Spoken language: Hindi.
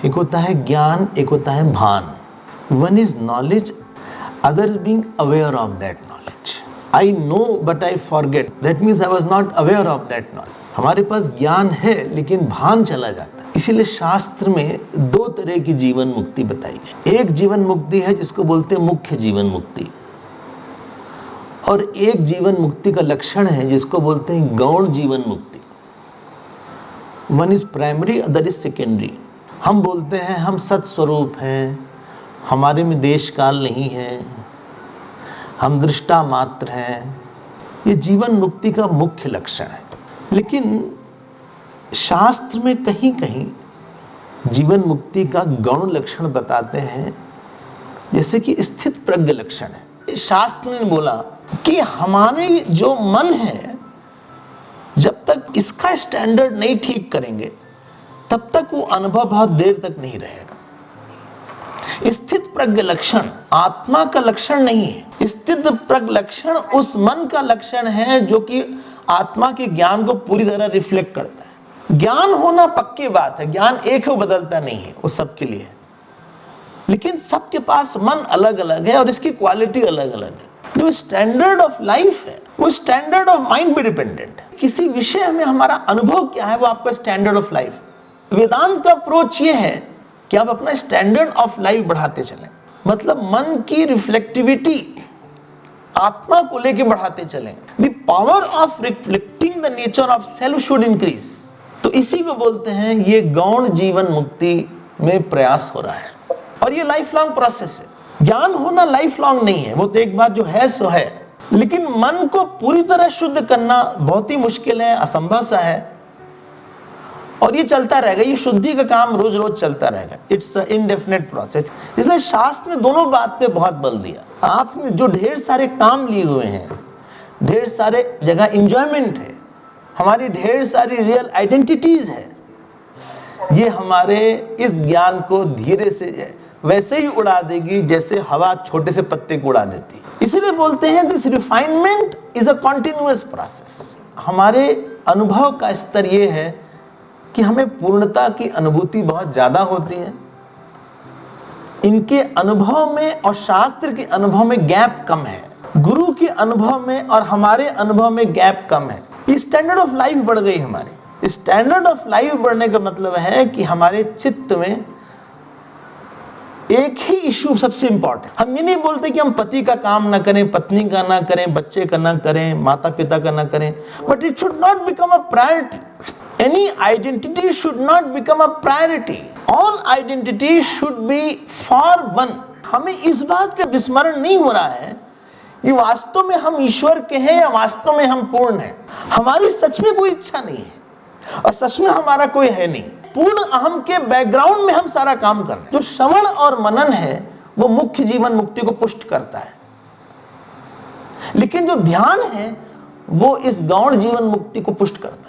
एक होता है ज्ञान, एक होता है भान। One is knowledge, other is being aware of that knowledge. I know but I forget, that means I was not aware of that knowledge. हमारे पास ज्ञान है लेकिन भान चला जाता है। इसीलिए शास्त्र में दो तरह की जीवन मुक्ति बताई गई। एक जीवन मुक्ति है जिसको बोलते हैं मुख्य जीवन मुक्ति, और एक जीवन मुक्ति का लक्षण है जिसको बोलते हैं गौण जीवन मुक्ति। One is primary, other is secondary. हम बोलते हैं हम सत्स्वरूप हैं, हमारे में देश काल नहीं है, हम दृष्टा मात्र हैं। ये जीवन मुक्ति का मुख्य लक्षण है। लेकिन शास्त्र में कहीं कहीं जीवन मुक्ति का गौण लक्षण बताते हैं, जैसे कि स्थित प्रज्ञ लक्षण है। शास्त्र ने बोला कि हमारे जो मन है, जब तक इसका स्टैंडर्ड नहीं ठीक करेंगे तब तक वो अनुभव बहुत देर तक नहीं रहेगा। स्थित प्रज्ञ लक्षण आत्मा का लक्षण नहीं है। स्थित प्रज्ञ लक्षण उस मन का लक्षण है जो कि आत्मा के ज्ञान को पूरी तरह रिफ्लेक्ट करता है। ज्ञान होना पक्की बात है, ज्ञान एक है, वो बदलता नहीं है, वो सबके लिए है। लेकिन सबके पास मन अलग अलग है और इसकी क्वालिटी अलग अलग है। जो स्टैंडर्ड ऑफ लाइफ है वो स्टैंडर्ड ऑफ माइंड पे डिपेंडेंट है। किसी विषय में हमारा अनुभव क्या है वो आपका स्टैंडर्ड ऑफ लाइफ। वेदांत का अप्रोच ये है कि आप अपना स्टैंडर्ड ऑफ लाइफ बढ़ाते चलें, मतलब मन की रिफ्लेक्टिविटी आत्मा को लेके बढ़ाते चलें। The power of reflecting the nature of self should increase. तो इसी को बोलते हैं ये गौण जीवन मुक्ति में प्रयास हो रहा है, और ये लाइफ लॉन्ग प्रोसेस है। ज्ञान होना लाइफ लॉन्ग नहीं है, वो तो एक बात जो है सो है। लेकिन मन को पूरी तरह शुद्ध करना बहुत ही मुश्किल है, असंभव सा है, और ये चलता रहेगा। ये शुद्धि का काम रोज रोज चलता रहेगा। It's a indefinite process. इसलिए शास्त्र ने दोनों बात पे बहुत बल दिया। आपने जो ढेर सारे काम लिए हुए हैं, ढेर सारे जगह इंजॉयमेंट है, हमारी ढेर सारी रियल आइडेंटिटीज है, ये हमारे इस ज्ञान को धीरे से वैसे ही उड़ा देगी जैसे हवा छोटे से पत्ते को उड़ा देती। इसलिए बोलते हैं this refinement is a continuous process. हमारे अनुभव का स्तर ये है कि हमें पूर्णता की अनुभूति बहुत ज्यादा होती है। इनके अनुभव में और शास्त्र के अनुभव में गैप कम है। गुरु के अनुभव में और हमारे अनुभव में गैप कम है। स्टैंडर्ड ऑफ लाइफ बढ़ गई हमारी। स्टैंडर्ड ऑफ लाइफ बढ़ने का मतलब है कि हमारे चित्त में एक ही इशू सबसे इंपॉर्टेंट। हम ये नहीं बोलते कि हम पति का काम ना करें, पत्नी का ना करें, बच्चे का ना करें, माता पिता का ना करें, but it should not become a priority. Any identity should not become a priority. All identity should be for one. हमें इस बात का विस्मरण नहीं हो रहा है कि वास्तव में हम ईश्वर के हैं या वास्तव में हम पूर्ण हैं। हमारी सच में कोई इच्छा नहीं है और सच में हमारा कोई है नहीं। पूर्ण अहम के बैकग्राउंड में हम सारा काम कर रहे हैं। जो श्रवण और मनन है वो मुख्य जीवन मुक्ति को पुष्ट करता है, लेकिन जो ध्यान है वो इस गौण जीवन मुक्ति को पुष्ट करता है।